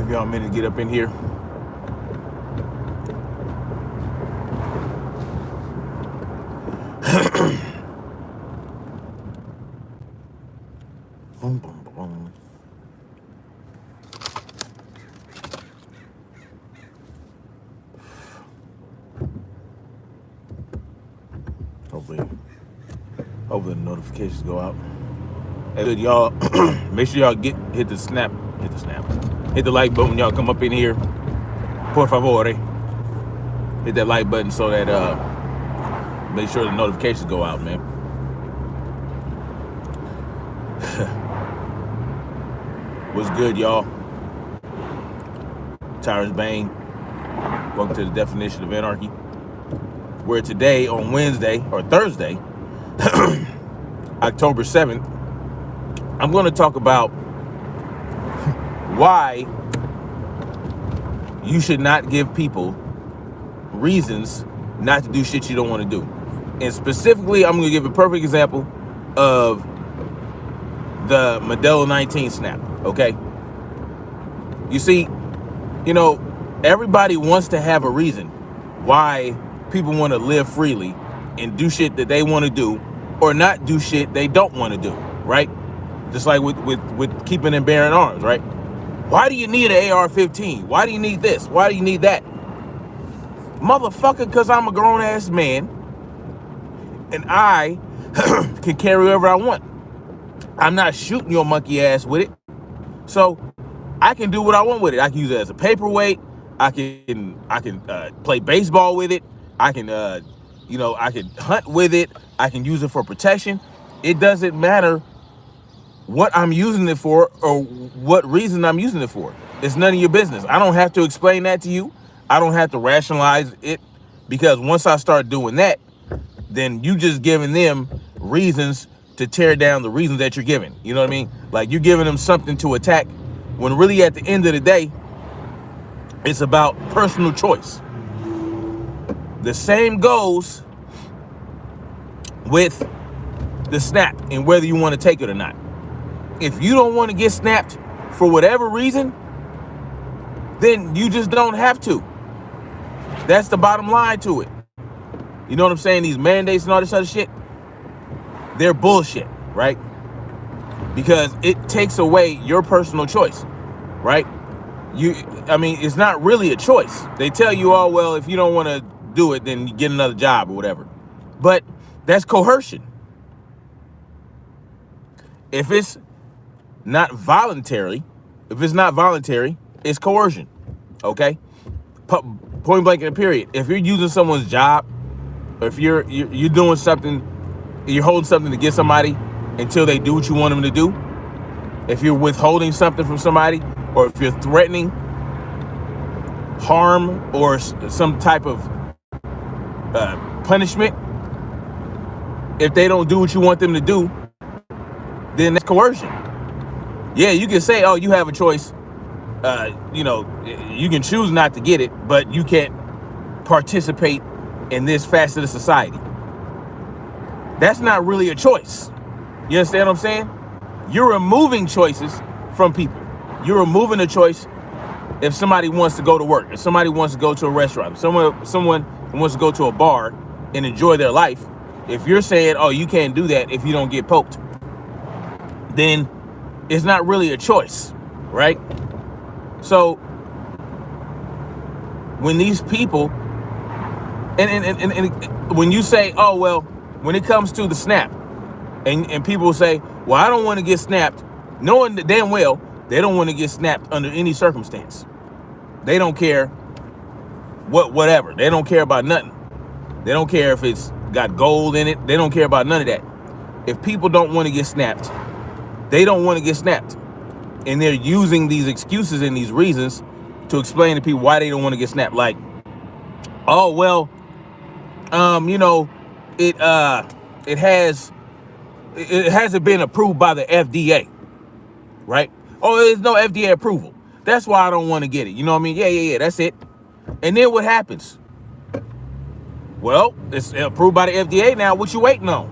Give y'all a minute to get up in here. Boom, boom, boom. Hopefully the notifications go out. Hey, good, y'all. Make sure y'all hit the like button when y'all come up in here. Por favor, hit that like button so that make sure the notifications go out, man. What's good, y'all? Tyrus Bane. Welcome to the Definition of Anarchy. Where today on Wednesday or Thursday, October 7th, I'm going to talk about why you should not give people reasons not to do shit you don't want to do. And specifically, I'm going to give a perfect example of the Modelo 19 snap, okay? You see, everybody wants to have a reason why people want to live freely and do shit that they want to do or not do shit they don't want to do, right? Just like with keeping and bearing arms, right? Why do you need an AR-15? Why do you need this? Why do you need that? Motherfucker, because I'm a grown-ass man and I can carry whatever I want. I'm not shooting your monkey ass with it. So I can do what I want with it. I can use it as a paperweight. I can play baseball with it. I can, I can hunt with it. I can use it for protection. It doesn't matter what I'm using it for or what reason I'm using it for. It's none of your business. I don't have to explain that to you. I don't have to rationalize it, because once I start doing that, then you just giving them reasons to tear down the reasons that you're giving. You know what I mean? Like, you're giving them something to attack when really at the end of the day, it's about personal choice. The same goes with the snap and whether you want to take it or not. If you don't want to get snapped for whatever reason, then you just don't have to. That's the bottom line to it. You know what I'm saying? These mandates and all this other shit, they're bullshit, right? Because it takes away your personal choice, right? It's not really a choice. They tell you, oh, well, if you don't want to do it, then you get another job or whatever. But that's coercion. If it's not voluntary, it's coercion, okay? Point blank in a period. If you're using someone's job, or if you're doing something, you're holding something to get somebody until they do what you want them to do, if you're withholding something from somebody, or if you're threatening harm or some type of punishment, if they don't do what you want them to do, then that's coercion. Yeah, you can say, oh, you have a choice. You can choose not to get it, but you can't participate in this facet of society. That's not really a choice. You understand what I'm saying? You're removing choices from people. You're removing a choice if somebody wants to go to work, if somebody wants to go to a restaurant, if someone wants to go to a bar and enjoy their life. If you're saying, oh, you can't do that if you don't get poked, then it's not really a choice, right? So when these people, and when you say, oh, well, when it comes to the snap, and people say, well, I don't want to get snapped, knowing that damn well they don't want to get snapped under any circumstance. They don't care whatever. They don't care about nothing. They don't care if it's got gold in it. They don't care about none of that. If people don't want to get snapped, they don't want to get snapped. And they're using these excuses and these reasons to explain to people why they don't want to get snapped. Like, oh, well, it hasn't been approved by the FDA, right? Oh, there's no FDA approval. That's why I don't want to get it. You know what I mean? Yeah, that's it. And then what happens? Well, it's approved by the FDA now. What you waiting on?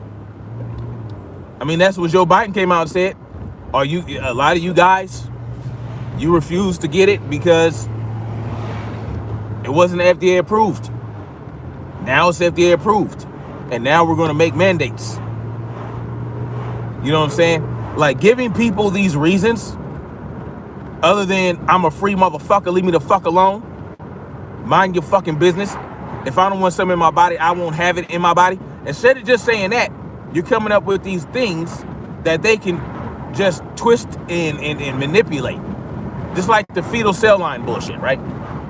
I mean, that's what Joe Biden came out and said. A lot of you guys You refused to get it because it wasn't FDA approved. Now it's FDA approved. And now we're going to make mandates. You know what I'm saying? Like, giving people these reasons, other than I'm a free motherfucker, leave me the fuck alone. Mind your fucking business. If I don't want something in my body, I won't have it in my body. Instead of just saying that, you're coming up with these things that they can just twist and manipulate. Just like the fetal cell line bullshit, right?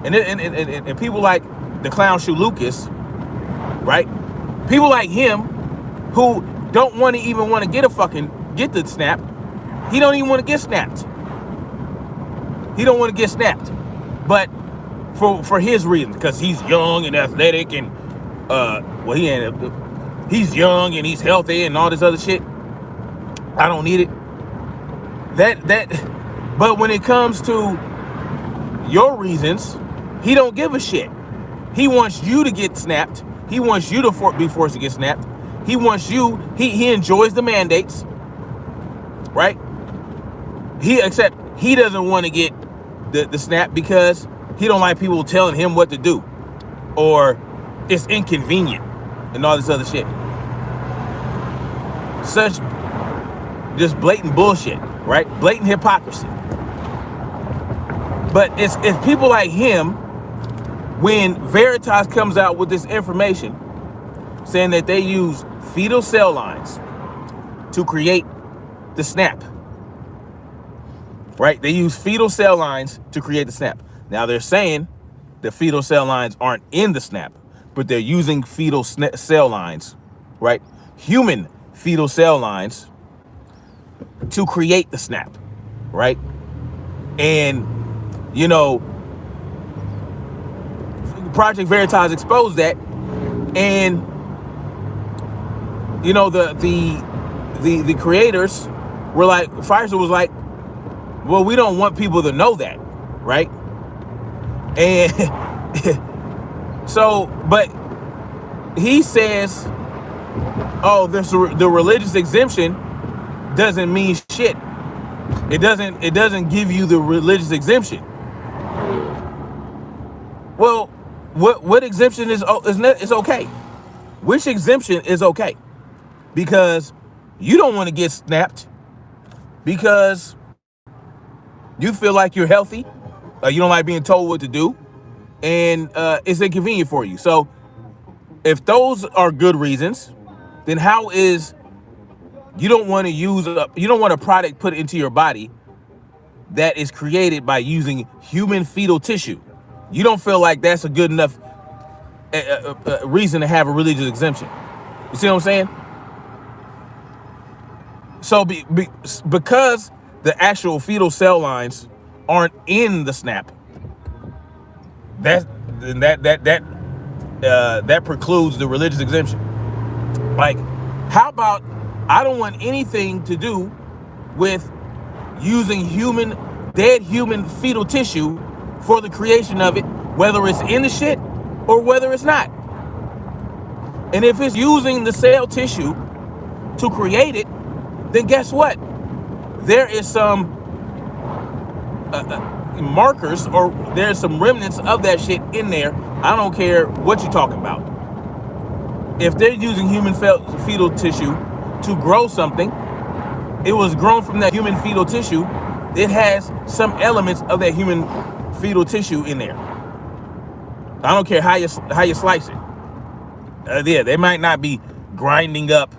And people like the clown shoe Lucas, right? People like him who don't want to even want to get the snap. He don't even want to get snapped. He don't want to get snapped. But for his reasons, because he's young and athletic and he's young and he's healthy and all this other shit. I don't need it. But when it comes to your reasons, he don't give a shit. He wants you to get snapped. He wants you to be forced to get snapped. He wants you, he enjoys the mandates, right? Except he doesn't want to get the snap because he don't like people telling him what to do, or it's inconvenient and all this other shit. Such just blatant bullshit, right? Blatant hypocrisy. But it's people like him, when Veritas comes out with this information saying that they use fetal cell lines to create the snap, right? They use fetal cell lines to create the snap. Now they're saying the fetal cell lines aren't in the snap, but they're using fetal cell lines, right? Human fetal cell lines to create the snap, right? And, you know, Project Veritas exposed that, and, you know, the creators were like, Pfizer was like, well, we don't want people to know that, right? And so, but he says, oh, the religious exemption doesn't mean shit. It doesn't give you the religious exemption. Well, what exemption is okay? Which exemption is okay? Because you don't want to get snapped because you feel like you're healthy. You don't like being told what to do, and it's inconvenient for you. So if those are good reasons, then how is you don't want a product put into your body that is created by using human fetal tissue? You don't feel like that's a good enough reason to have a religious exemption. You see what I'm saying? So because the actual fetal cell lines aren't in the snap, that precludes the religious exemption. Like, how about I don't want anything to do with using dead human fetal tissue for the creation of it, whether it's in the shit or whether it's not. And if it's using the cell tissue to create it, then guess what? There is some markers, or there's some remnants of that shit in there. I don't care what you're talking about. If they're using human fetal tissue to grow something, it was grown from that human fetal tissue. It has some elements of that human fetal tissue in there. I don't care how you slice it. They might not be grinding up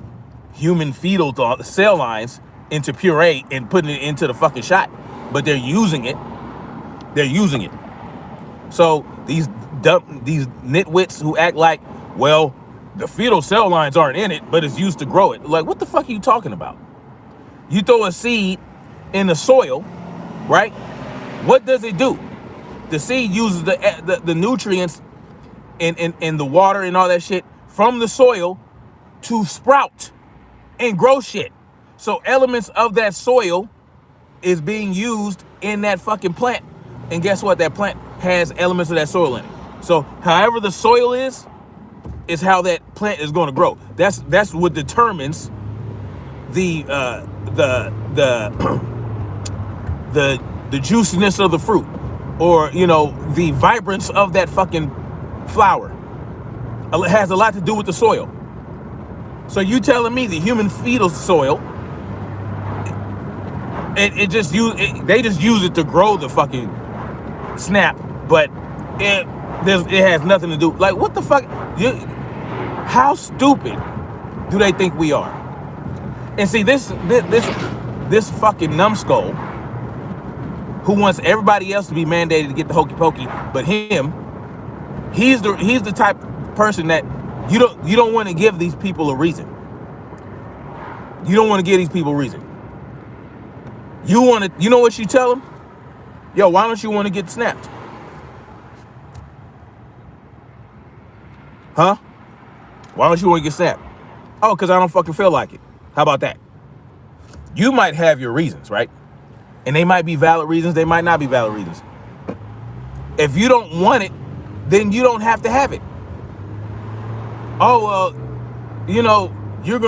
human fetal cell lines into puree and putting it into the fucking shot, but they're using it. They're using it. So these nitwits who act like, well, the fetal cell lines aren't in it, but it's used to grow it. Like, what the fuck are you talking about? You throw a seed in the soil, right? What does it do? The seed uses the nutrients and the water and all that shit from the soil to sprout and grow shit. So elements of that soil is being used in that fucking plant. And guess what? That plant has elements of that soil in it. So however the soil is how that plant is going to grow. That's what determines the the juiciness of the fruit, or, you know, the vibrance of that fucking flower. It has a lot to do with the soil. So you telling me the human fetal soil, they just use it to grow the fucking snap, but it has nothing to do. Like, what the fuck? How stupid do they think we are? And see, this fucking numbskull who wants everybody else to be mandated to get the hokey pokey, but he's the type of person that you don't want to give these people a reason. You don't want to give these people a reason. You know what you tell them? Yo, why don't you want to get snapped? Huh? Why don't you want to get snapped? Oh, because I don't fucking feel like it. How about that? You might have your reasons, right? And they might be valid reasons, they might not be valid reasons. If you don't want it, then you don't have to have it. Oh, well, you know, you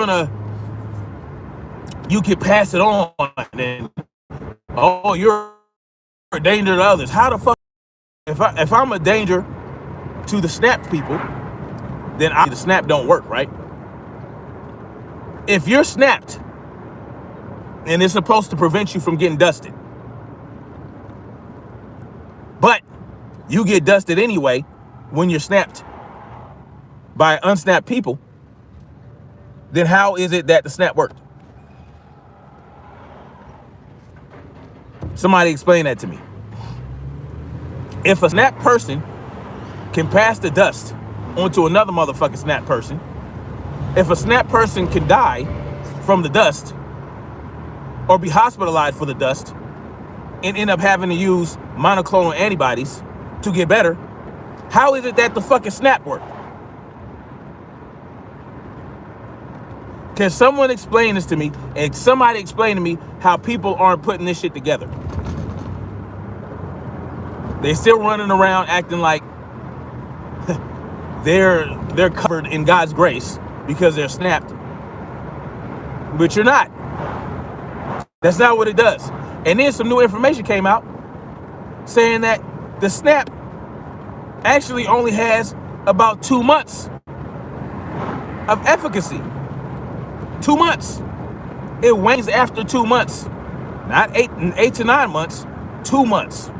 can pass it on, and oh, you're a danger to others. How the fuck, if I'm a danger to the snap people, then the snap don't work, right? If you're snapped and it's supposed to prevent you from getting dusted, but you get dusted anyway when you're snapped by unsnapped people, then how is it that the snap worked? Somebody explain that to me. If a snap person can pass the dust onto another motherfucking snap person, if a snap person can die from the dust or be hospitalized for the dust and end up having to use monoclonal antibodies to get better, how is it that the fucking snap worked? Can someone explain this to me? And somebody explain to me how people aren't putting this shit together. They're still running around acting like they're covered in God's grace because they're snapped. But you're not. That's not what it does. And then some new information came out saying that the snap actually only has about 2 months of efficacy. 2 months. It wanes after 2 months. Not 8 to 9 months. 2 months.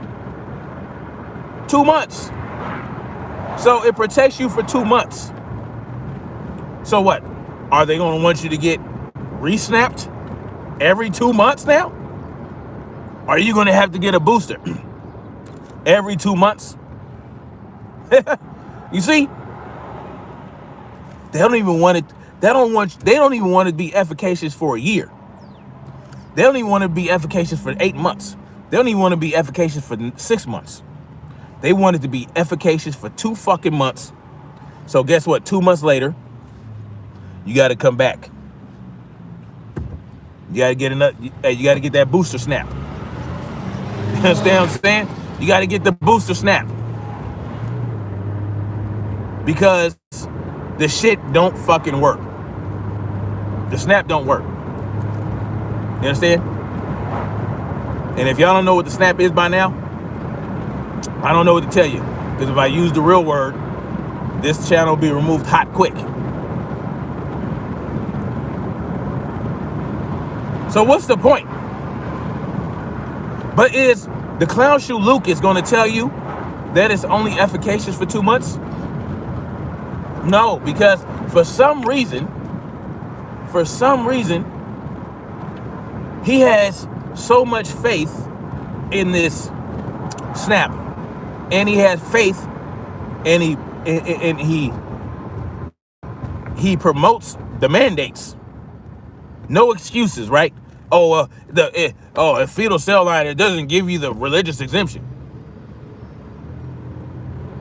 2 months. So it protects you for 2 months. So what? Are they going to want you to get re-snapped every 2 months now? Are you going to have to get a booster every 2 months? You see? They don't even want it. They don't even want to be efficacious for a year. They don't even want to be efficacious for 8 months. They don't even want to be efficacious for 6 months. They want it to be efficacious for 2 fucking months. So guess what? 2 months later, you got to come back. You got to get you got to get that booster snap. You understand what I'm saying? You got to get the booster snap. Because the shit don't fucking work. The snap don't work. You understand? And if y'all don't know what the snap is by now, I don't know what to tell you. Because if I use the real word, this channel will be removed hot quick. So what's the point? But is the clown shoe Lucas going to tell you that it's only efficacious for 2 months? No, because for some reason, he has so much faith in this snap, and he has faith, and he promotes the mandates. No excuses, right? Oh, a fetal cell line, it doesn't give you the religious exemption.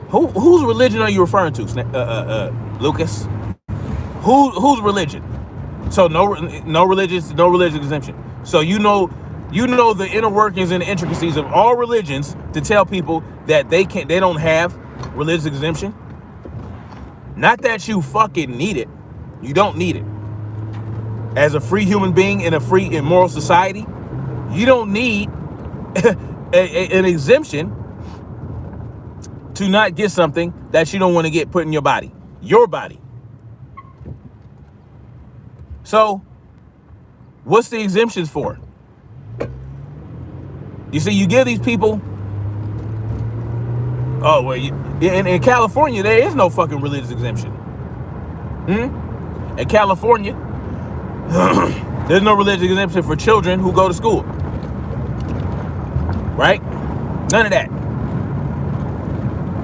Whose religion are you referring to, Lucas? Whose religion? So no religious exemption. So you know the inner workings and the intricacies of all religions to tell people that they don't have religious exemption. Not that you fucking need it. You don't need it. As a free human being in a free and moral society, you don't need an exemption to not get something that you don't want to get put in your body. Your body. So, what's the exemptions for? You see, you give these people, oh, well, in California, there is no fucking religious exemption. In California, there's no religious exemption for children who go to school. Right? None of that.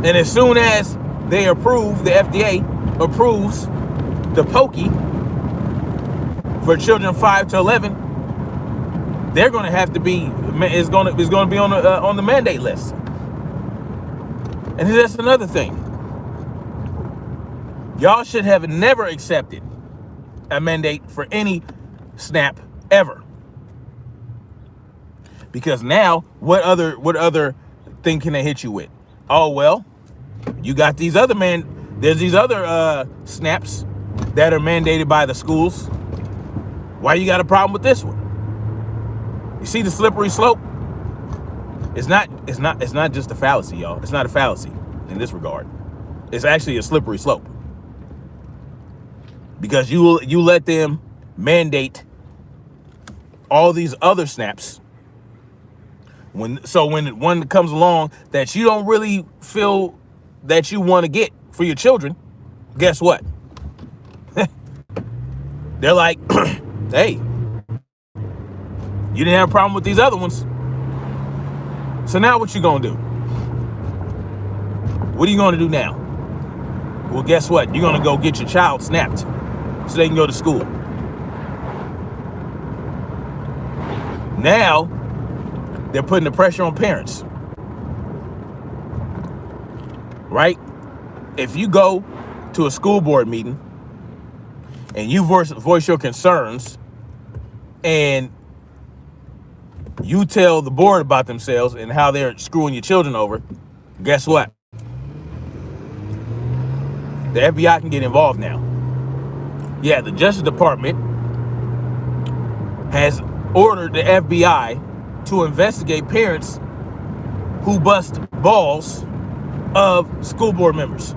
And as soon as they approve, the FDA approves the pokey for children 5 to 11, they're going to have to be, it's going to be on the mandate list. And that's another thing. Y'all should have never accepted a mandate for any SNAP ever. Because now, what other thing can they hit you with? Oh, well, you got these other there's these other SNAPs that are mandated by the schools. Why you got a problem with this one? You see the slippery slope? It's not just a fallacy, y'all. It's not a fallacy in this regard. It's actually a slippery slope. Because you let them mandate all these other SNAPs. When one comes along that you don't really feel that you want to get for your children, guess what? They're like, hey, you didn't have a problem with these other ones. So now what you gonna do? What are you gonna do now? Well, guess what? You're gonna go get your child snapped so they can go to school. Now, they're putting the pressure on parents. Right? If you go to a school board meeting and you voice your concerns and you tell the board about themselves and how they're screwing your children over, guess what? The FBI can get involved now. Yeah, the Justice Department has ordered the FBI to investigate parents who bust balls of school board members.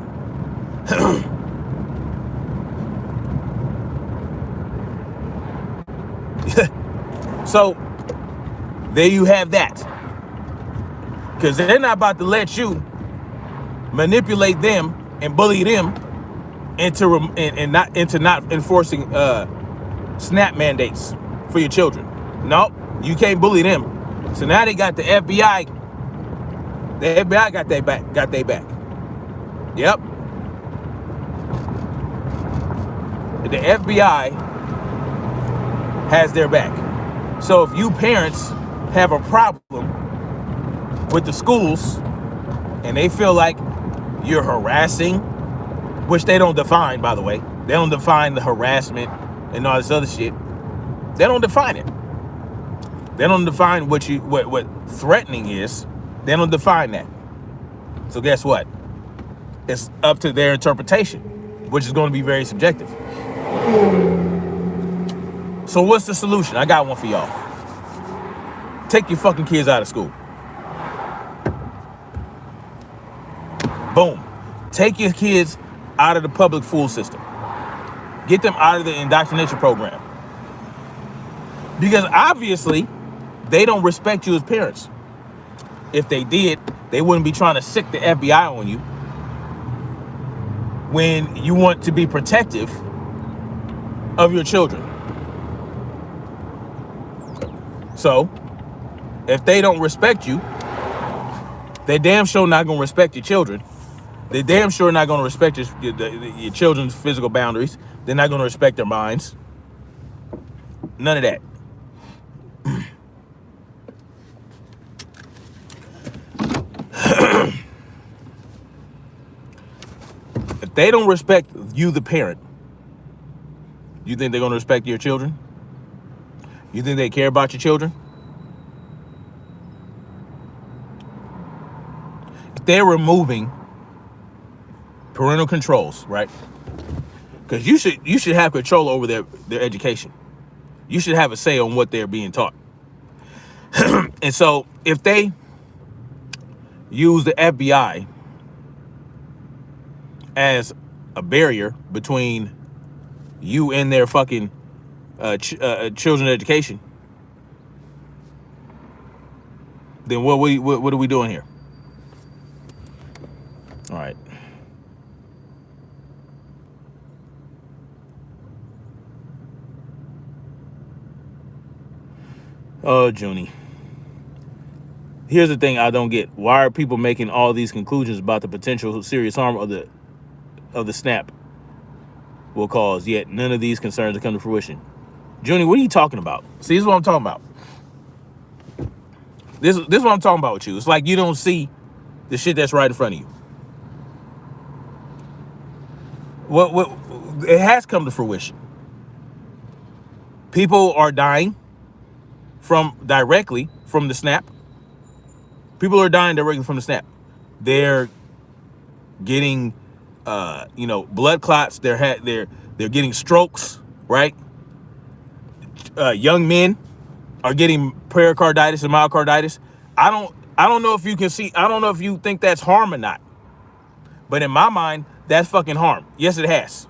So there you have that. Because they're not about to let you manipulate them and bully them into not enforcing SNAP mandates for your children. Nope, you can't bully them. So now they got the FBI. The FBI got their back. Yep. The FBI has their back. So if you parents have a problem with the schools and they feel like you're harassing, which they don't define, by the way. They don't define the harassment and all this other shit. They don't define it. They don't define what threatening is. They don't define that. So guess what? It's up to their interpretation, which is going to be very subjective. So what's the solution? I got one for y'all. Take your fucking kids out of school. Boom. Take your kids out of the public school system. Get them out of the indoctrination program. Because obviously, they don't respect you as parents. If they did, they wouldn't be trying to sick the FBI on you when you want to be protective of your children. So, if they don't respect you, they damn sure not going to respect your children. They're damn sure not going to respect your children's physical boundaries. They're not going to respect their minds. None of that. If they don't respect you, the parent, you think they're going to respect your children? You think they care about your children? If they're removing parental controls, right? Because you should have control over their education. You should have a say on what they're being taught. And so if they use the FBI as a barrier between you and their fucking children education, then what are we doing here? All right. Oh, Junie. Here's the thing I don't get. Why are people making all these conclusions about the potential serious harm of the snap will cause, yet none of these concerns have come to fruition? Junie, what are you talking about? See, this is what I'm talking about. This is what I'm talking about with you. It's like you don't see the shit that's right in front of you. What it has come to fruition. People are dying directly from the snap. People are dying directly from the snap. They're getting blood clots. They're getting strokes, right? Young men are getting pericarditis and myocarditis. I don't know if you can see. I don't know if you think that's harm or not. But in my mind, that's fucking harm. Yes, it has.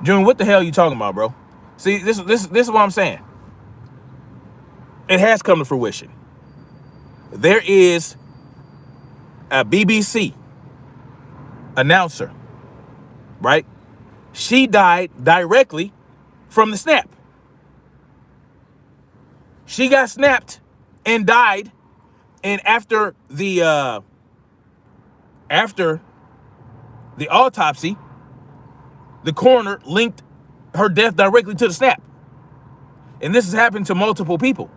June, what the hell are you talking about, bro? See, this is what I'm saying. It has come to fruition. There is a BBC announcer, right? She died directly from the snap. She got snapped and died, and after the autopsy, the coroner linked her death directly to the snap. And this has happened to multiple people.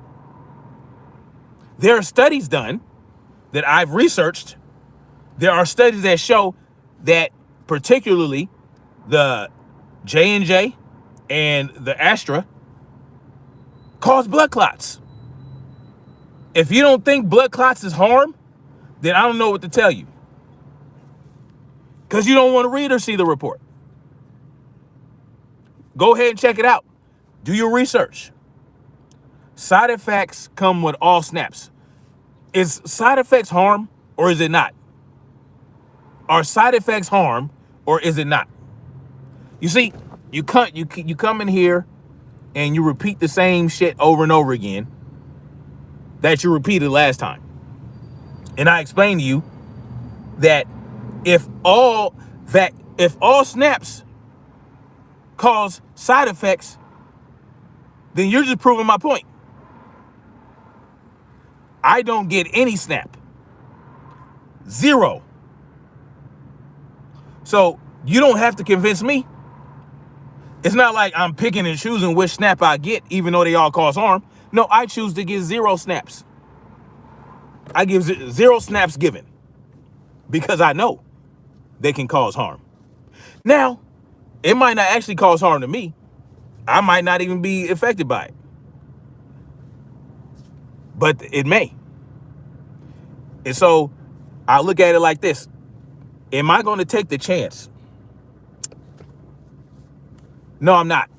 There are studies done that I've researched. There are studies that show that particularly the J&J and the Astra cause blood clots. If you don't think blood clots is harm, then I don't know what to tell you. Because you don't want to read or see the report. Go ahead and check it out. Do your research. Side effects come with all snaps. Is side effects harm or is it not? Are side effects harm or is it not? You see, you come in here and you repeat the same shit over and over again that you repeated last time. And I explained to you that if all snaps cause side effects, then you're just proving my point. I don't get any snap. Zero. So you don't have to convince me. It's not like I'm picking and choosing which snap I get, even though they all cause harm. No, I choose to get 0 snaps. I give 0 snaps given because I know they can cause harm. Now, it might not actually cause harm to me. I might not even be affected by it. But it may. And so I look at it like this. Am I going to take the chance? No, I'm not.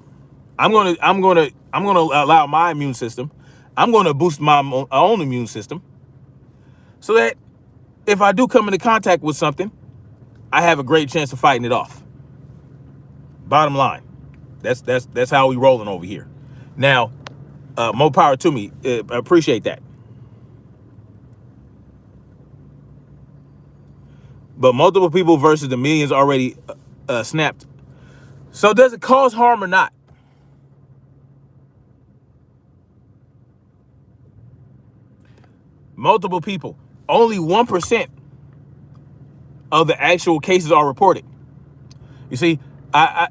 I'm going to allow my immune system. I'm going to boost my own immune system so that if I do come into contact with something, I have a great chance of fighting it off. Bottom line. That's how we rolling over here. Now, more power to me. I appreciate that. But multiple people versus the millions already snapped. So does it cause harm or not? Multiple people. Only 1% of the actual cases are reported. You see, I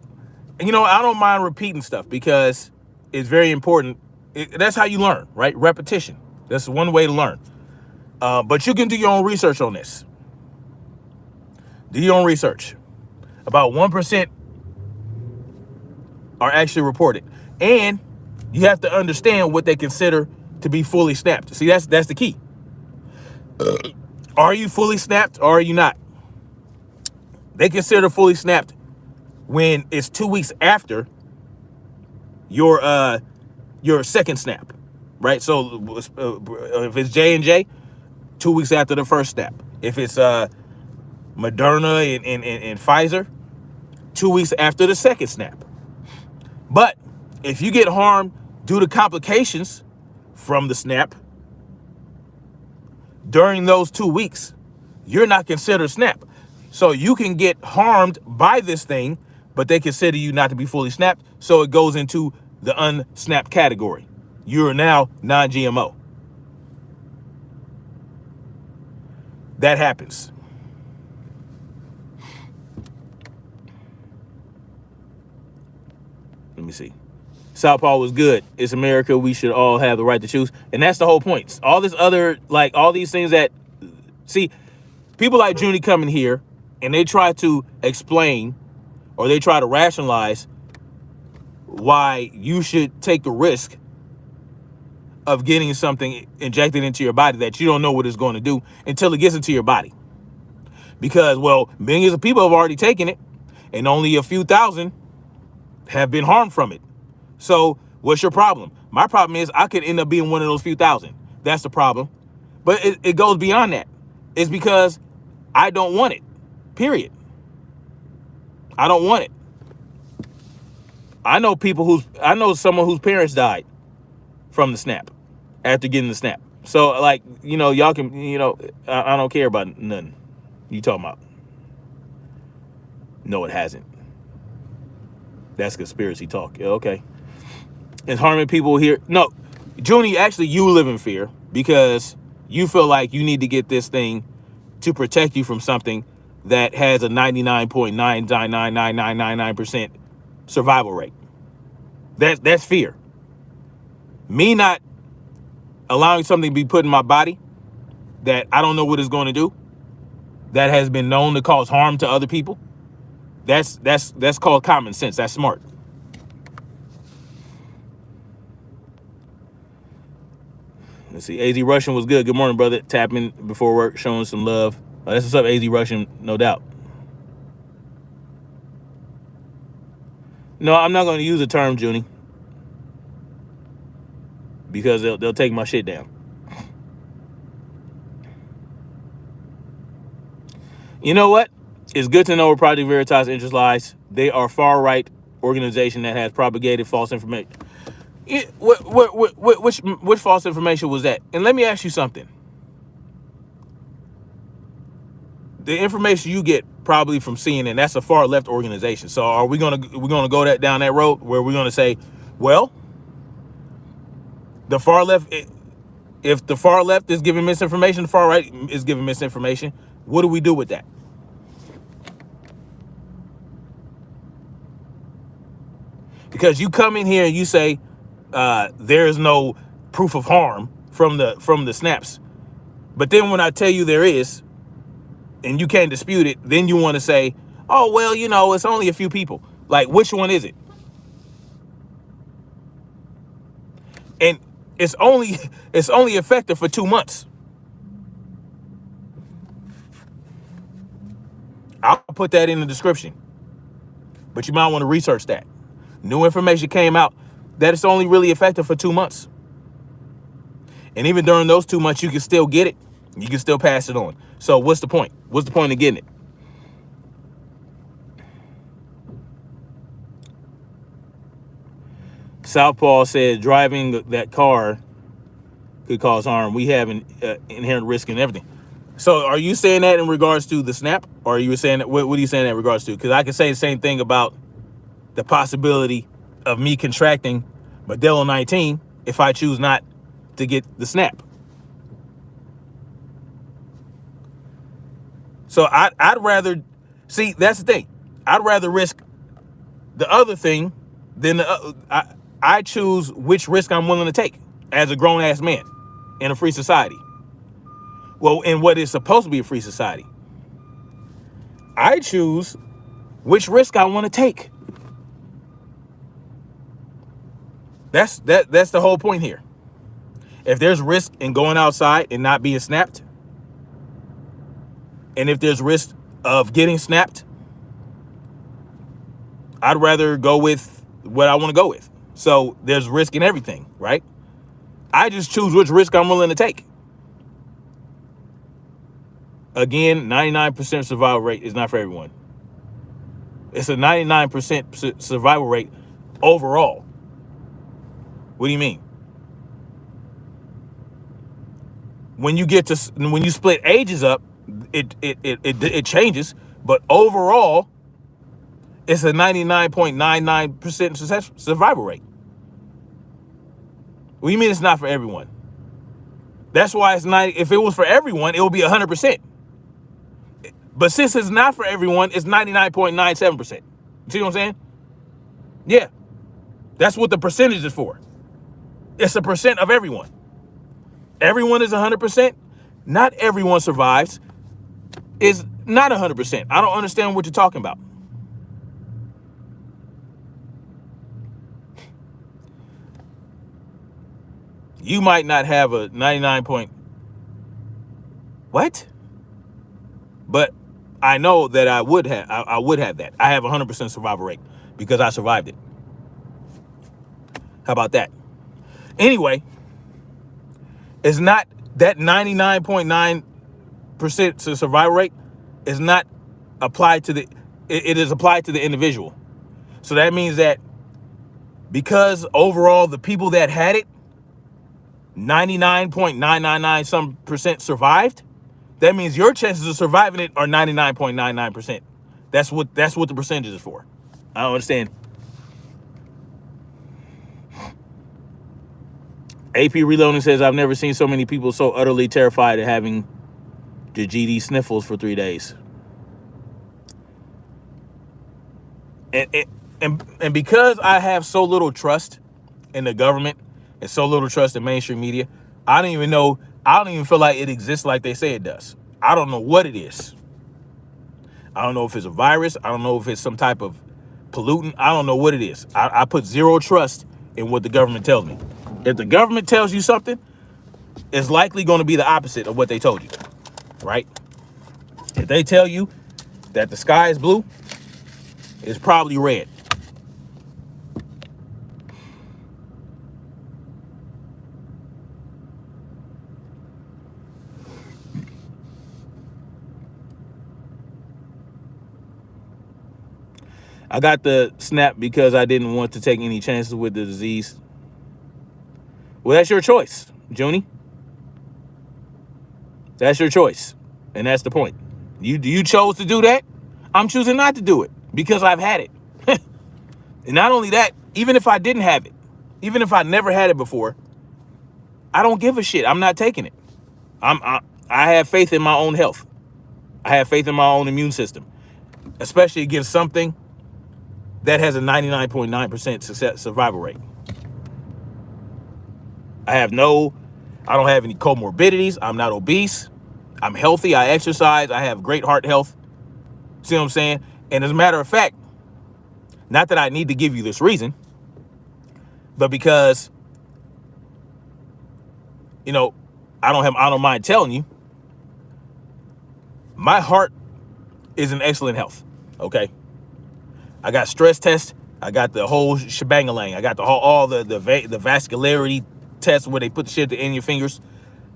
don't mind repeating stuff because it's very important. That's how you learn, right? Repetition. That's one way to learn. But you can do your own research on this. Do your own research. About 1% are actually reported. And you have to understand what they consider to be fully snapped. See, that's the key. Are you fully snapped or are you not? They consider fully snapped when it's 2 weeks after your second snap, right? So if it's J&J, 2 weeks after the first snap. If it's Moderna and Pfizer, 2 weeks after the second snap. But if you get harmed due to complications from the snap during those 2 weeks, you're not considered snap. So you can get harmed by this thing, but they consider you not to be fully snapped. So it goes into the unsnapped category. You are now non-GMO. That happens. Let me see. Southpaw was good. It's America. We should all have the right to choose. And that's the whole point. All this other, like all these things that, see, people like Junie come in here and they try to explain or they try to rationalize why you should take the risk of getting something injected into your body that you don't know what it's going to do until it gets into your body. Because, well, millions of people have already taken it and only a few thousand have been harmed from it. So what's your problem? My problem is I could end up being one of those few thousand. That's the problem. But it goes beyond that. It's because I don't want it, period. I don't want it. I know someone whose parents died from the snap after getting the snap. So like, y'all can, I don't care about nothing you talking about. No, it hasn't. That's conspiracy talk. Yeah, okay. It's harming people here. No, Junie, actually you live in fear because you feel like you need to get this thing to protect you from something that has a 99.9999999% survival rate. That's fear. Me not allowing something to be put in my body that I don't know what it's going to do, that has been known to cause harm to other people. That's called common sense. That's smart. Let's see. AZ Russian was good. Good morning, brother. Tapping before work, showing some love. That's what's up, AZ Russian, no doubt. No, I'm not going to use the term, Junie, because they'll take my shit down. You know what? It's good to know where Project Veritas' interest lies. They are a far-right organization that has propagated false information. Which false information was that? And let me ask you something. The information you get probably from CNN, that's a far left organization. So are we gonna go down that road where we're gonna say, well, the far left, if the far left is giving misinformation, the far right is giving misinformation, what do we do with that? Because you come in here and you say there is no proof of harm from the snaps, but then when I tell you there is, and you can't dispute it, then you want to say, oh well, it's only a few people. Like, which one is it? And it's only effective for 2 months. I'll put that in the description, but you might want to research that. New information came out that it's only really effective for 2 months. And even during those 2 months, you can still get it. You can still pass it on. So what's the point? What's the point of getting it? Southpaw said driving that car could cause harm. We have an inherent risk in everything. So are you saying that in regards to the snap? Or are you saying that, what are you saying that in regards to? Because I can say the same thing about the possibility of me contracting Modelo 19 if I choose not to get the snap. So I'd rather, see, that's the thing. I'd rather risk the other thing than I choose which risk I'm willing to take as a grown-ass man in a free society. Well, in what is supposed to be a free society. I choose which risk I want to take. That's the whole point here. If there's risk in going outside and not being snapped, and if there's risk of getting snapped, I'd rather go with what I want to go with. So there's risk in everything, right? I just choose which risk I'm willing to take. Again, 99% survival rate is not for everyone. It's a 99% survival rate overall. What do you mean? When you split ages up, it changes, but overall, it's a 99.99% survival rate. What do you mean it's not for everyone? That's why it's 90. If it was for everyone, it would be 100%. But since it's not for everyone, it's 99.97%. You see what I'm saying? Yeah. That's what the percentage is for. It's a percent of everyone. Everyone is 100%. Not everyone survives. Is not 100%. I don't understand what you're talking about. You might not have a 99 point. What? But I know that I would have that. I have a 100% survival rate because I survived it. How about that? Anyway, it's not that 99.9% survival rate is not applied to it is applied to the individual. So that means that because overall the people that had it 99.999 some percent survived, that means your chances of surviving it are 99.99%. That's what the percentage is for. I don't understand. AP Reloading says, I've never seen so many people so utterly terrified of having the GD sniffles for 3 days. And because I have so little trust in the government and so little trust in mainstream media, I don't even feel like it exists like they say it does. I don't know what it is. I don't know if it's a virus. I don't know if it's some type of pollutant. I don't know what it is. I put zero trust in what the government tells me. If the government tells you something, it's likely going to be the opposite of what they told you, right? If they tell you that the sky is blue, it's probably red. I got the snap because I didn't want to take any chances with the disease. Well, that's your choice, Junie. That's your choice. And that's the point. You chose to do that. I'm choosing not to do it because I've had it. And not only that, even if I didn't have it, even if I never had it before, I don't give a shit. I'm not taking it. I have faith in my own health. I have faith in my own immune system, especially against something that has a 99.9% survival rate. I don't have any comorbidities. I'm not obese. I'm healthy. I exercise. I have great heart health. See what I'm saying? And as a matter of fact, not that I need to give you this reason, but because, I don't mind telling you, my heart is in excellent health. Okay. I got stress tests. I got the whole shebang-a-lang. I got all the vascularity tests where they put the shit in your fingers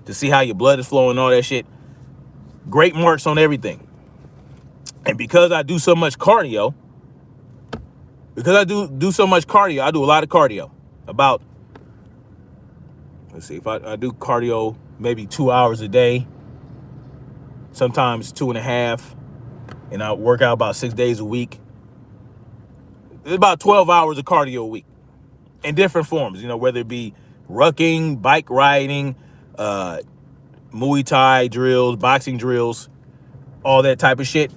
to see how your blood is flowing, all that shit. Great marks on everything. And because I do so much cardio, I do a lot of cardio. About, let's see, if I do cardio maybe 2 hours a day, sometimes 2.5, and I work out about 6 days a week. It's about 12 hours of cardio a week in different forms, whether it be rucking, bike riding, Muay Thai drills, boxing drills, all that type of shit,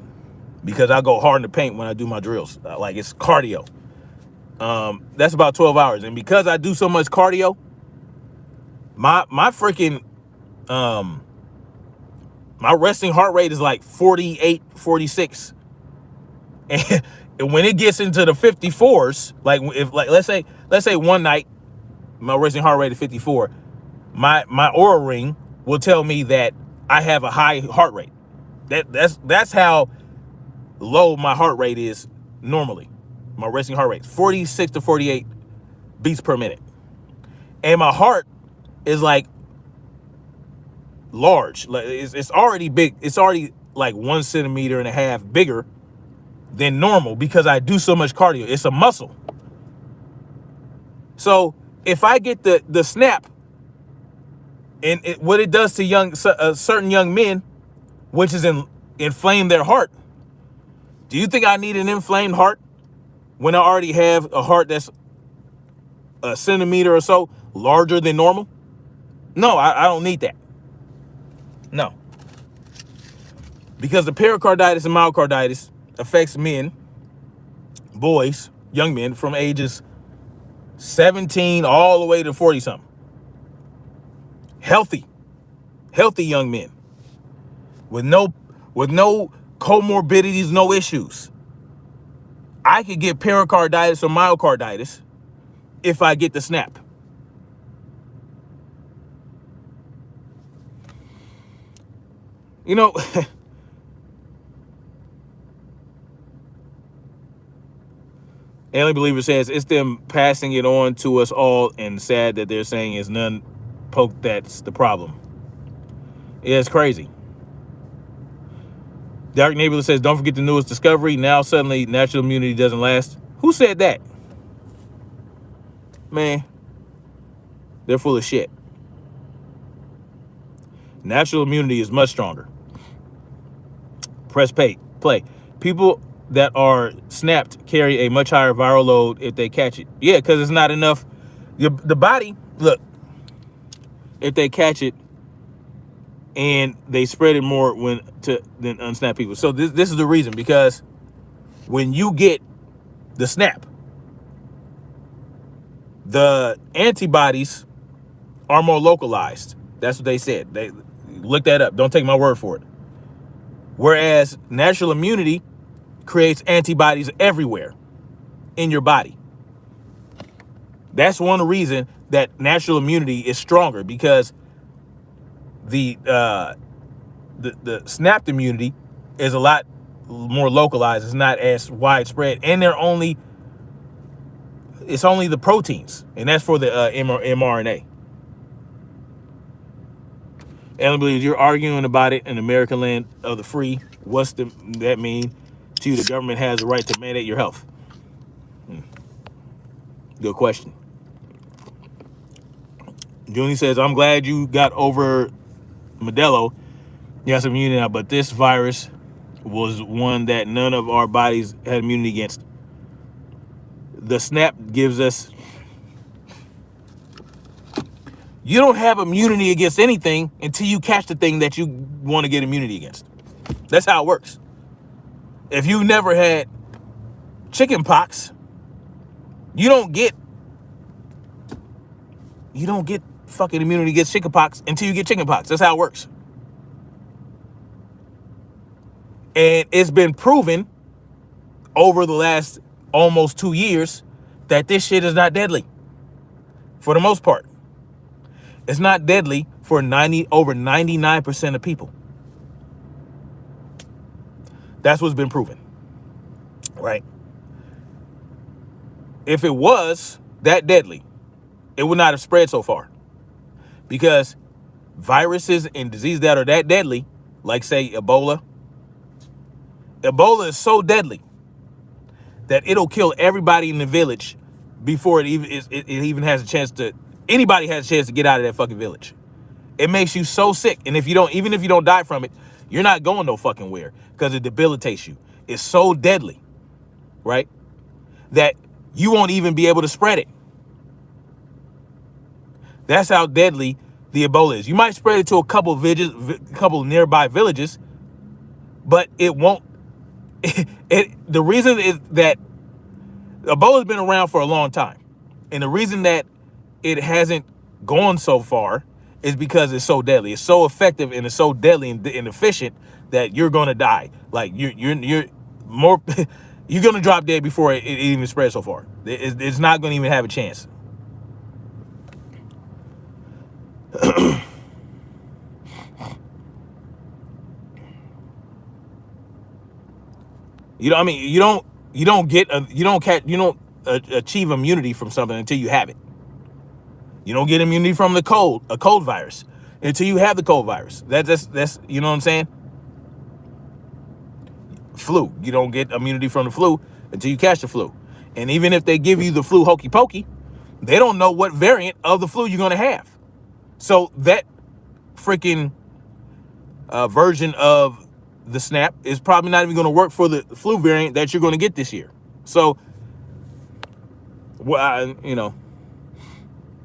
because I go hard in the paint when I do my drills. Like, it's cardio. That's about 12 hours. And because I do so much cardio, my freaking, my resting heart rate is like 48, 46. And when it gets into the 54s, let's say one night, my resting heart rate is 54, my Oura ring will tell me that I have a high heart rate. That's how low my heart rate is normally. My resting heart rate is 46 to 48 beats per minute. And my heart is like large. Like it's already big. It's already like 1.5 centimeters bigger than normal because I do so much cardio. It's a muscle. So if I get the snap, and what it does to certain young men, which is inflame their heart. Do you think I need an inflamed heart when I already have a heart that's 1 centimeter or so larger than normal? No, I don't need that. No. Because the pericarditis and myocarditis affects men, boys, young men from ages 17 all the way to 40 something. Healthy young men with no comorbidities, no issues. I could get pericarditis or myocarditis if I get the snap. You know, Alien Believer says it's them passing it on to us all, and sad that they're saying it's none poke that's the problem. Yeah, it's crazy. Dark Neighborhood says, don't forget the newest discovery. Now suddenly natural immunity doesn't last. Who said that? Man, they're full of shit. Natural immunity is much stronger. Press play. People that are snapped carry a much higher viral load if they catch it. Yeah, because it's not enough. The body, look, if they catch it and they spread it more than unsnapped people. So this is the reason, because when you get the snap, the antibodies are more localized. That's what they said. They look that up. Don't take my word for it. Whereas natural immunity creates antibodies everywhere in your body. That's one reason that natural immunity is stronger, because the snapped immunity is a lot more localized. It's not as widespread, and it's only the proteins, and that's for the mRNA. And I believe you're arguing about it in American land of the free. What's that mean to you? The government has the right to mandate your health. Good question. Junie says, I'm glad you got over Modelo. You have some immunity now, but this virus was one that none of our bodies had immunity against. The snap gives us... You don't have immunity against anything until you catch the thing that you want to get immunity against. That's how it works. If you've never had chicken pox, you don't get fucking immunity against chicken pox until you get chicken pox. That's how it works. And it's been proven over the last almost 2 years that this shit is not deadly. For the most part. It's not deadly for over 99% of people. That's what's been proven. Right? If it was that deadly, it would not have spread so far. Because viruses and diseases that are that deadly, like say Ebola is so deadly that it'll kill everybody in the village before it even has a chance to... Anybody has a chance to get out of that fucking village. It makes you so sick. And even if you don't die from it, you're not going no fucking where, because it debilitates you. It's so deadly, right, that you won't even be able to spread it. That's how deadly the Ebola is. You might spread it to a couple nearby villages, but it won't. The reason is that Ebola's been around for a long time. And the reason that it hasn't gone so far is because it's so deadly. It's so effective and it's so deadly and efficient that you're gonna die. Like you're more you're gonna drop dead before it even spreads so far. It's not gonna even have a chance. You know what I mean? You don't achieve immunity from something until you have it. You don't get immunity from a cold virus, until you have the cold virus. That's you know what I'm saying? Flu. You don't get immunity from the flu until you catch the flu. And even if they give you the flu hokey pokey, they don't know what variant of the flu you're going to have. So that freaking version of the snap is probably not even going to work for the flu variant that you're going to get this year. So, you know,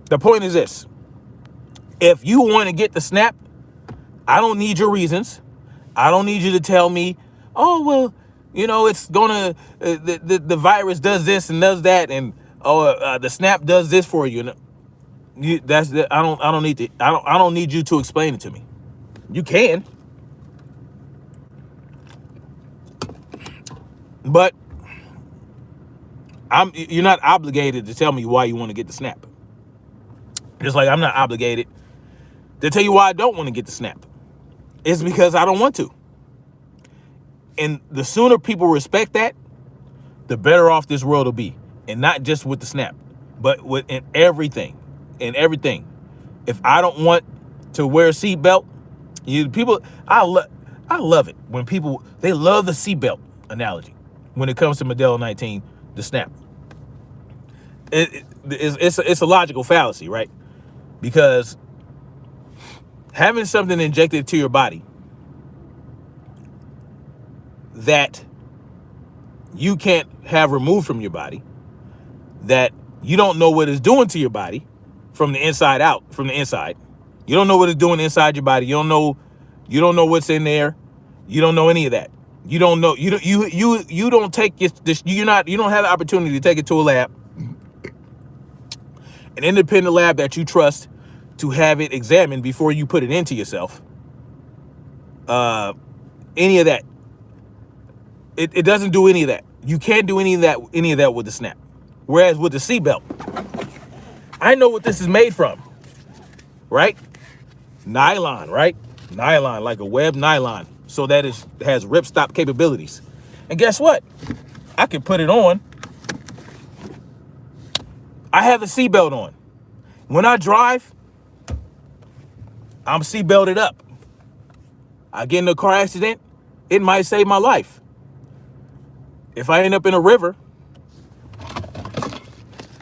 the point is this. If you want to get the snap, I don't need your reasons. I don't need you to tell me, oh, well, you know, it's going to, the virus does this and does that, and the snap does this for you. I don't need you to explain it to me. You can, but you're not obligated to tell me why you want to get the snap. Just like I'm not obligated to tell you why I don't want to get the snap. It's because I don't want to. And the sooner people respect that, the better off this world will be. And not just with the snap, but in everything. In everything. If I don't want to wear a seatbelt, I love it when people, they love the seatbelt analogy when it comes to Modelo 19, the snap. It's a logical fallacy, right? Because having something injected to your body that you can't have removed from your body, that you don't know what it's doing to your body from the inside out, from the inside. You don't know what it's doing inside your body. You don't know what's in there. You don't know any of that. You don't know. You don't take this. You don't have the opportunity to take it to a lab, an independent lab that you trust, to have it examined before you put it into yourself. Any of that. It doesn't do any of that. You can't do any of that with the snap. Whereas with the seatbelt, I know what this is made from, right? Nylon, right? Nylon, like a webbed nylon, so that it has ripstop capabilities. And guess what? I can put it on. I have the seatbelt on. When I drive, I'm seatbelted up. I get in a car accident, it might save my life. If I end up in a river,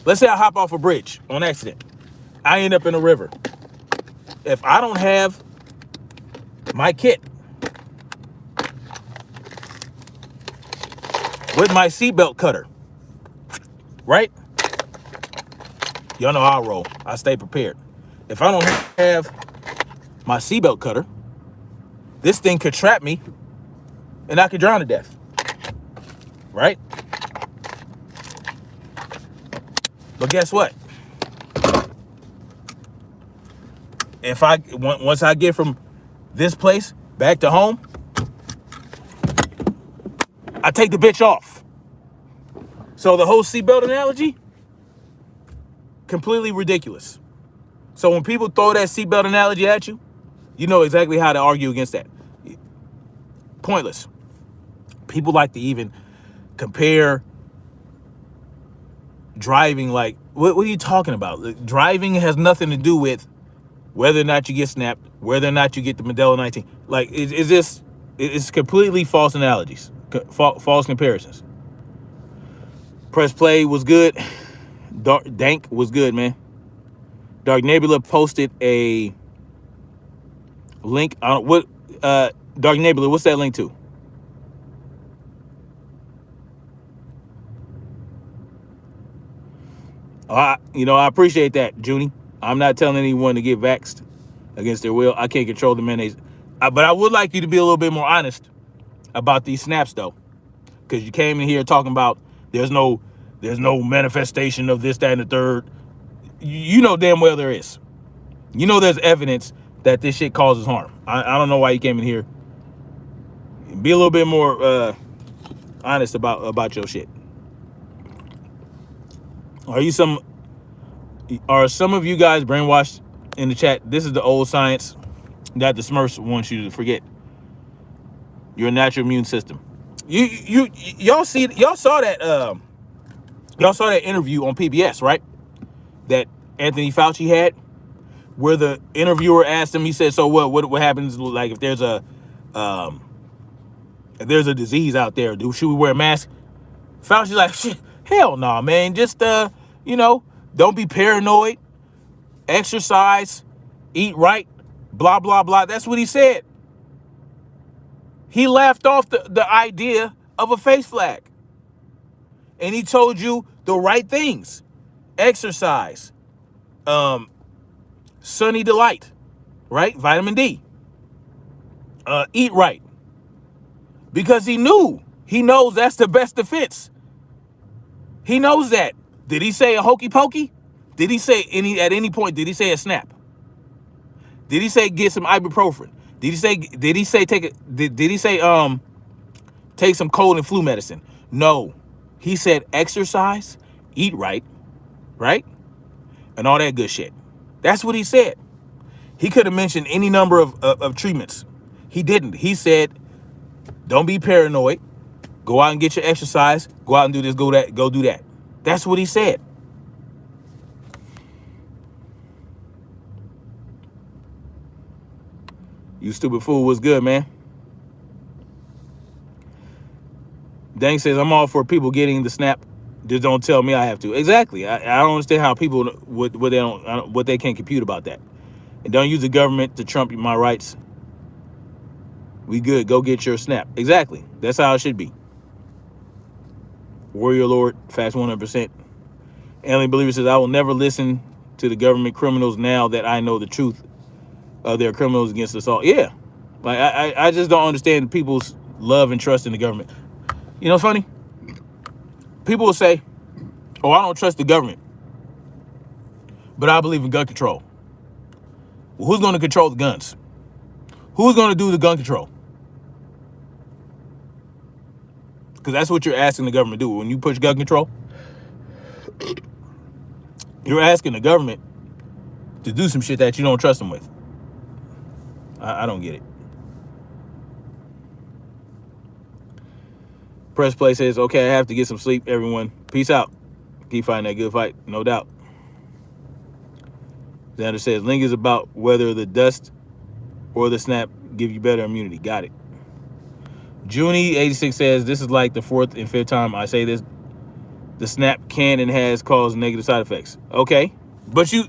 let's say I hop off a bridge on accident. I end up in a river. If I don't have my kit with my seatbelt cutter, right? Y'all know how I roll. I stay prepared. If I don't have my seatbelt cutter, this thing could trap me and I could drown to death. Right? But guess what? Once I get from this place back to home, I take the bitch off. So the whole seatbelt analogy, completely ridiculous. So when people throw that seatbelt analogy at you, you know exactly how to argue against that. Pointless. People like to even compare driving, like, what are you talking about? Driving has nothing to do with whether or not you get snapped, whether or not you get the Modelo 19. Like, it's completely false analogies, false comparisons. Press Play was good. Dank was good, man. Dark Nebula posted a link on Dark Nebula, what's that link to? I appreciate that, Junie. I'm not telling anyone to get vaxxed against their will. I can't control the mayonnaise. But I would like you to be a little bit more honest about these snaps, though. Because you came in here talking about there's no manifestation of this, that, and the third. You know damn well there is. You know there's evidence that this shit causes harm. I don't know why you came in here. Be a little bit more honest about your shit. Are some of you guys brainwashed in the chat? This is the old science that the Smurfs want you to forget. Your natural immune system. Y'all saw that interview on PBS, right? That Anthony Fauci had, where the interviewer asked him, he said, so what happens, like, if there's a disease out there, should we wear a mask? Fauci's like, shit, hell no, man. Just, don't be paranoid, exercise, eat right, blah, blah, blah. That's what he said. He laughed off the idea of a face flag. And he told you the right things. Exercise, sunny delight, right? Vitamin D. Eat right. Because he knows that's the best defense. He knows that. Did he say a hokey pokey? Did he say at any point, did he say a snap? Did he say get some ibuprofen? Did he say take some cold and flu medicine? No. He said exercise, eat right, and all that good shit. That's what he said. He could have mentioned any number of treatments. He didn't. He said, don't be paranoid. Go out and get your exercise. Go out and do this, go do that. That's what he said. You stupid fool was good, man. Dang says, I'm all for people getting the snap. Just don't tell me I have to. Exactly. I don't understand how people what they can't compute about that. And don't use the government to trump my rights. We good. Go get your snap. Exactly. That's how it should be. Warrior Lord, fast 100%. Alien Believer says, I will never listen to the government criminals now that I know the truth of their criminals against us all. Yeah. Like, I just don't understand people's love and trust in the government. You know what's funny? People will say, oh, I don't trust the government, but I believe in gun control. Well, who's going to control the guns? Who's going to do the gun control? Because that's what you're asking the government to do. When you push gun control, you're asking the government to do some shit that you don't trust them with. I don't get it. Press Play says, okay, I have to get some sleep, everyone. Peace out. Keep fighting that good fight, no doubt. Xander says, Link is about whether the dust or the snap give you better immunity. Got it. Junie86 says, this is like the fourth and fifth time I say this. The snap can and has caused negative side effects. Okay. But you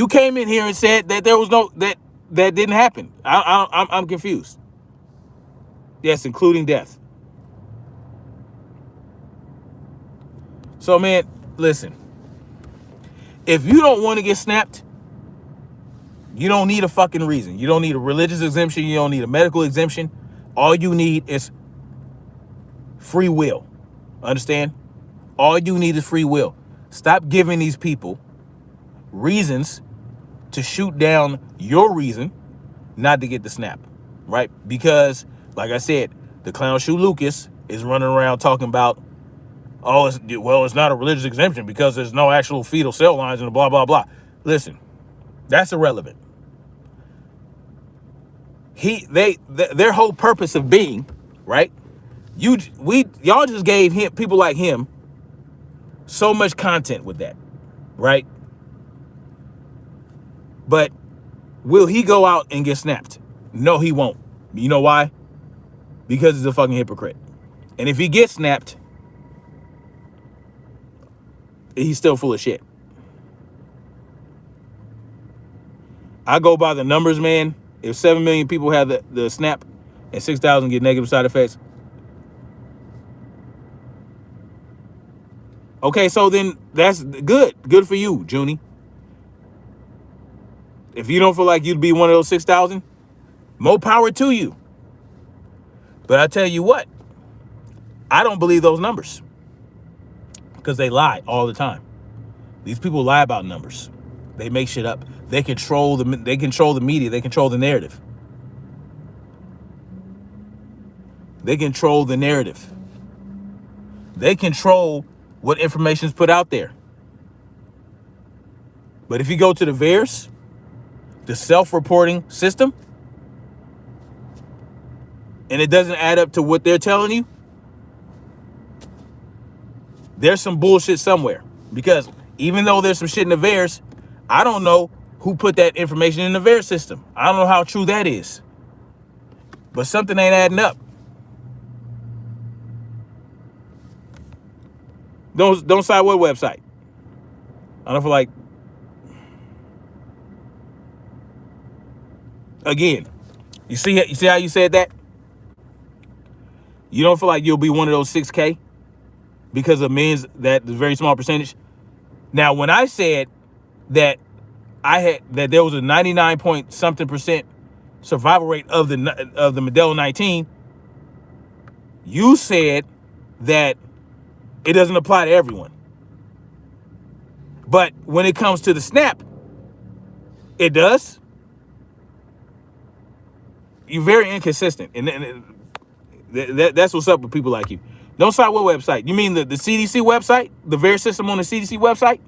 came in here and said that there was that didn't happen. I'm confused. Yes, including death. So, man, listen. If you don't want to get snapped, you don't need a fucking reason. You don't need a religious exemption. You don't need a medical exemption. All you need is free will. Understand? All you need is free will. Stop giving these people reasons to shoot down your reason not to get the snap, right? Because, like I said, the clown shoe Lucas is running around talking about, oh, it's not a religious exemption because there's no actual fetal cell lines and blah, blah, blah. Listen, that's irrelevant. Their whole purpose of being, right? Y'all just gave people like him so much content with that, right? But will he go out and get snapped? No, he won't. You know why? Because he's a fucking hypocrite. And if he gets snapped, he's still full of shit. I go by the numbers, man. If 7 million people have the snap and 6,000 get negative side effects. Okay, so then that's good. Good for you, Junie. If you don't feel like you'd be one of those 6,000, more power to you. But I tell you what, I don't believe those numbers because they lie all the time. These people lie about numbers. They make shit up. They control the media. They control the narrative. They control the narrative. They control what information is put out there. But if you go to the VAERS, the self-reporting system, and it doesn't add up to what they're telling you, there's some bullshit somewhere. Because even though there's some shit in the VAERS, I don't know who put that information in the VAERS system. I don't know how true that is. But something ain't adding up. Don't cite what website? I don't feel like, again, you see how you said that? You don't feel like you'll be one of those 6K because of men's, that very small percentage. Now, when I said that that there was a 99 point something percent survival rate of the Modelo 19, you said that it doesn't apply to everyone. But when it comes to the snap, it does. You're very inconsistent, and that's what's up with people like you. Don't cite what website? You mean the CDC website? The VAERS system on the CDC website?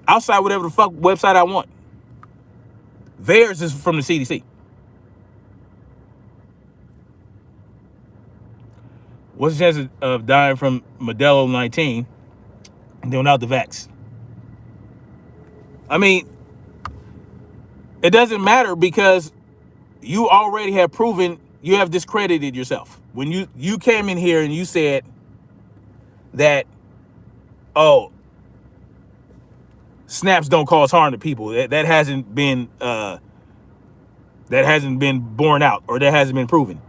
I'll cite whatever the fuck website I want. VAERS is from the CDC. What's the chance of dying from Modelo 19 and then without the vax? I mean, it doesn't matter because you already have proven, you have discredited yourself. When you came in here and you said that, oh, snaps don't cause harm to people. That hasn't been borne out, or that hasn't been proven.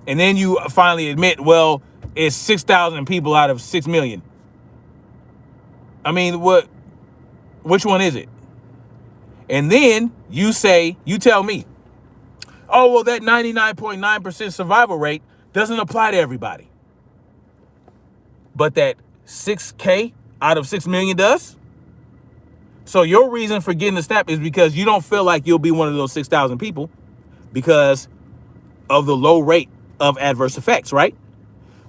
And then you finally admit, well, it's 6,000 people out of 6 million. I mean, which one is it? And then you tell me, oh, well, that 99.9% survival rate doesn't apply to everybody. But that 6K out of 6 million does? So your reason for getting the snap is because you don't feel like you'll be one of those 6,000 people because of the low rate of adverse effects, right?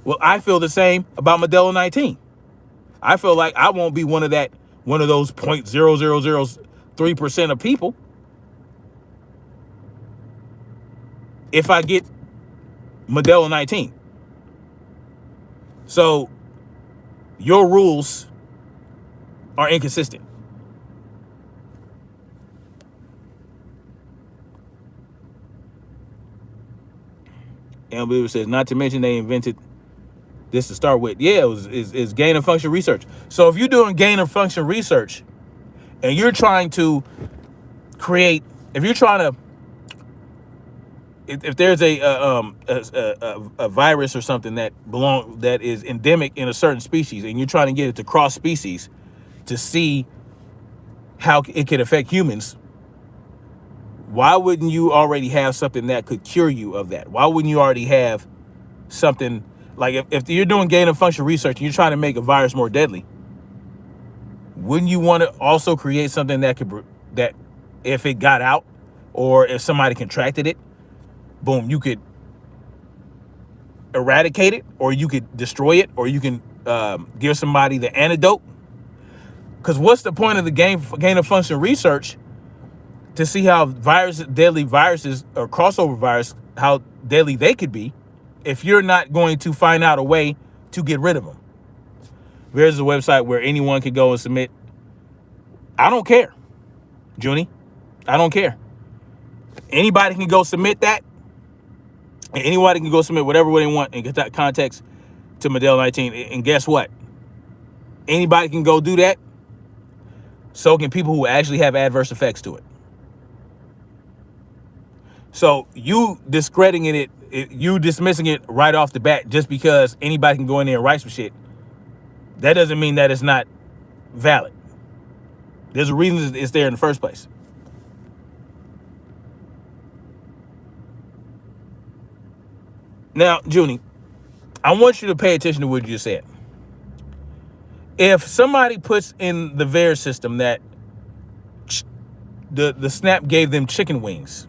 Well, I feel the same about Modelo 19. I feel like I won't be one of those 0.0003% of people if I get Modelo 19. So your rules are inconsistent. And Believer says, not to mention they invented this to start with. Yeah, it's gain of function research. So if you're doing gain of function research and you're trying to create, if there's a virus or something that is endemic in a certain species, and you're trying to get it to cross species to see how it could affect humans, why wouldn't you already have something that could cure you of that? Why wouldn't you already have something like, if you're doing gain of function research and you're trying to make a virus more deadly, wouldn't you want to also create something that if it got out or if somebody contracted it, boom, you could eradicate it, or you could destroy it, or you can give somebody the antidote? Because what's the point of the gain of function research to see how deadly viruses or crossover virus, how deadly they could be, if you're not going to find out a way to get rid of them? There's a website where anyone can go and submit. I don't care, Junie. I don't care. Anybody can go submit that. And anybody can go submit whatever they want and get that context to Modelo 19. And guess what? Anybody can go do that. So can people who actually have adverse effects to it. So you discrediting it, you dismissing it right off the bat just because anybody can go in there and write some shit, that doesn't mean that it's not valid. There's a reason it's there in the first place. Now, Junie, I want you to pay attention to what you just said. If somebody puts in the VAERS system that the snap gave them chicken wings,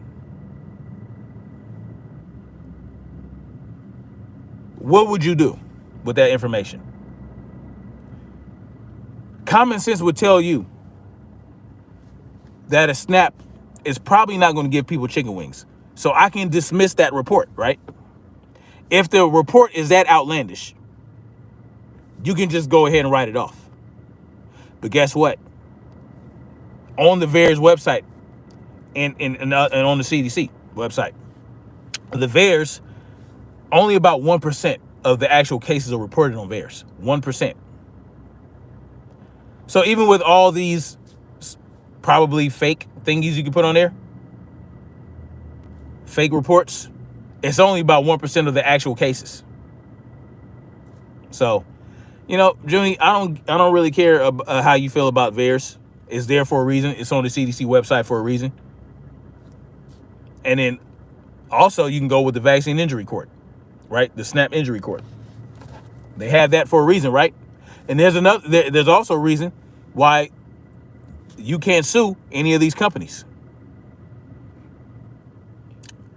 what would you do with that information? Common sense would tell you that a snap is probably not going to give people chicken wings. So I can dismiss that report, right? If the report is that outlandish. you can just go ahead and write it off. But guess what? On the VAERS website and on the CDC website, the VAERS, only about 1% of the actual cases are reported on VAERS. 1%. So even with all these probably fake thingies you can put on there, fake reports, it's only about 1% of the actual cases. So, Junie, I don't really care how you feel about VAERS. It's there for a reason. It's on the CDC website for a reason. And then also you can go with the vaccine injury court, right? The SNAP injury court. They have that for a reason, right? And there's also a reason why you can't sue any of these companies.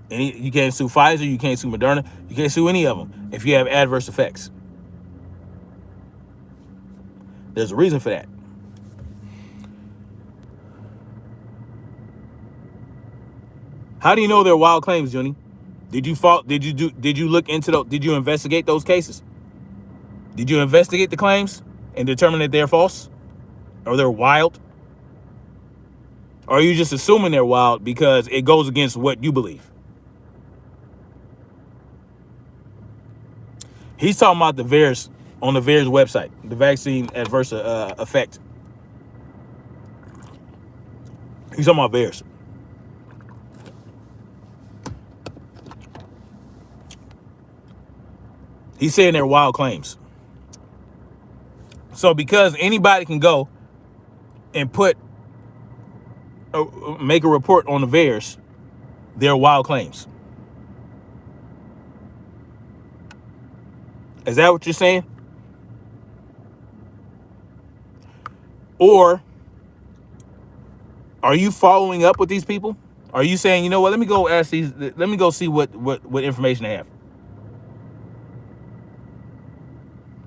You can't sue Pfizer, you can't sue Moderna, you can't sue any of them if you have adverse effects. There's a reason for that. How do you know they're wild claims, Junie? Did you look into did you investigate those cases? Did you investigate the claims and determine that they're false? Or they're wild? Or are you just assuming they're wild because it goes against what you believe? He's talking about the VAERS, on the VAERS website, the vaccine adverse effect. He's talking about VAERS. He's saying they're wild claims. So because anybody can go and make a report on the VAERS, they're wild claims. Is that what you're saying? Or are you following up with these people? Are you saying, you know what, let me go see what information they have?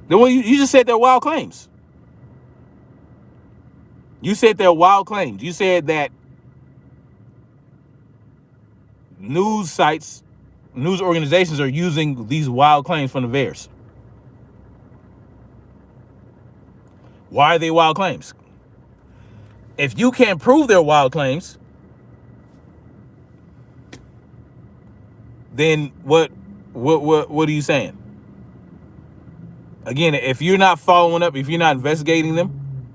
Well, you just said they're wild claims. You said they're wild claims. You said that news sites, news organizations are using these wild claims from the VAERS. Why are they wild claims? If you can't prove they're wild claims, then what are you saying? Again, if you're not following up, if you're not investigating them,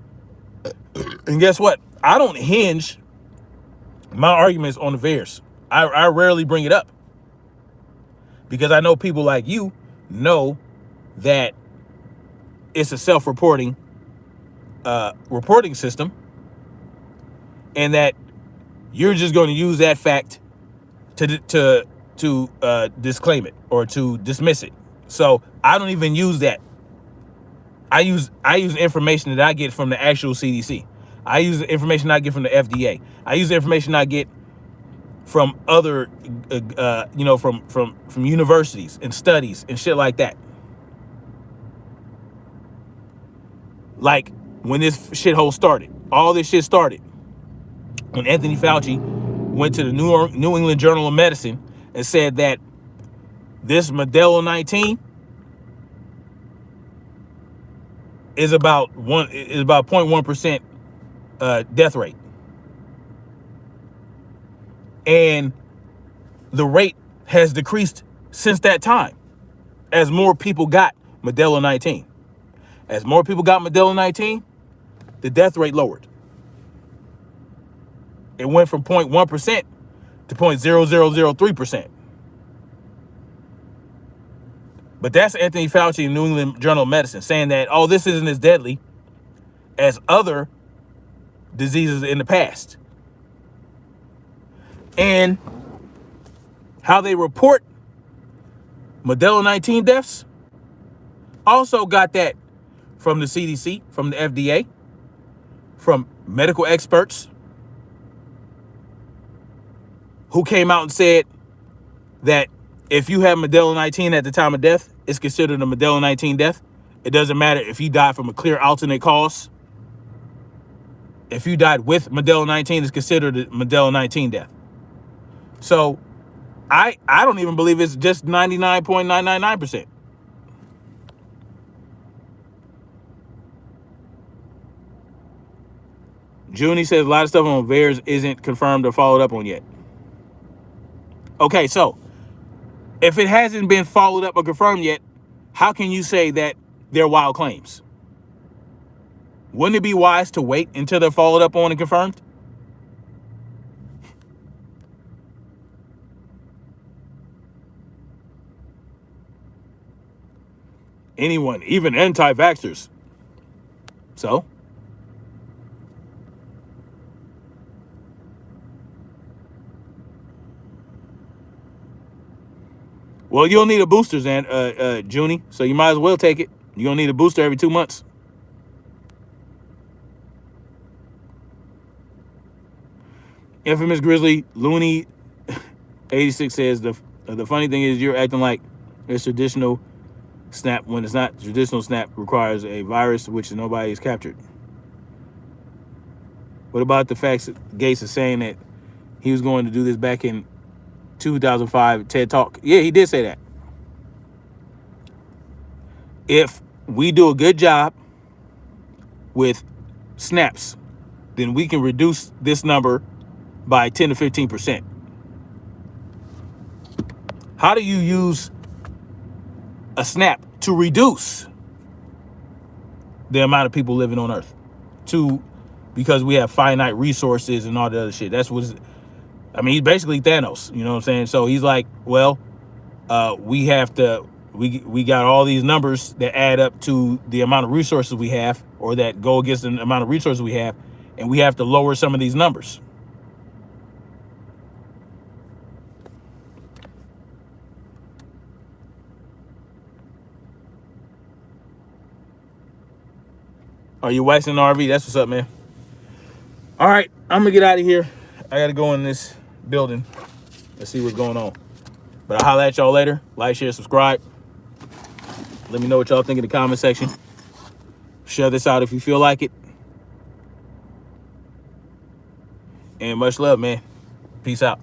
and guess what? I don't hinge my arguments on the VAERS. I rarely bring it up because I know people like you know that it's a self-reporting reporting system, and that you're just going to use that fact to disclaim it or to dismiss it. So I don't even use that. I use information that I get from the actual CDC. I use the information I get from the FDA. I use the information I get from other, from universities and studies and shit like that. Like when this shithole started, all this shit started when Anthony Fauci went to the New England Journal of Medicine and said that this Modelo 19 is about 0.1% death rate. And the rate has decreased since that time as more people got Modelo 19. As more people got Modelo 19, the death rate lowered. It went from 0.1% to 0.0003%. But that's Anthony Fauci in New England Journal of Medicine saying that, oh, this isn't as deadly as other diseases in the past. And how they report Modelo 19 deaths also got that from the CDC, from the FDA, from medical experts who came out and said that if you have Modelo 19 at the time of death, it's considered a Modelo 19 death. It doesn't matter if you died from a clear alternate cause. If you died with Modelo 19, it's considered a Modelo 19 death. So I don't even believe it's just 99.999%. Junie says a lot of stuff on VAERS isn't confirmed or followed up on yet. Okay, so if it hasn't been followed up or confirmed yet, how can you say that they're wild claims? Wouldn't it be wise to wait until they're followed up on and confirmed? Anyone, even anti-vaxxers. So? Well, you'll need a booster, Junie, so you might as well take it. You're going to need a booster every 2 months. Infamous Grizzly Looney 86 says the funny thing is you're acting like it's traditional snap when it's not. Traditional snap requires a virus which nobody has captured. What about the facts that Gates is saying that he was going to do this back in 2005 TED Talk? Yeah, he did say that. If we do a good job with snaps, then we can reduce this number by 10 to 15%. How do you use a snap to reduce the amount of people living on Earth? Because we have finite resources and all the other shit. That's what he's basically Thanos, you know what I'm saying? So he's like, well, we got all these numbers that add up to the amount of resources we have, or that go against the amount of resources we have, and we have to lower some of these numbers. Are you waxing the RV? That's what's up, man. All right, I'm gonna get out of here. I gotta go in this building and see what's going on. But I'll holler at y'all later. Like, share, subscribe. Let me know what y'all think in the comment section. Share this out if you feel like it. And much love, man. Peace out.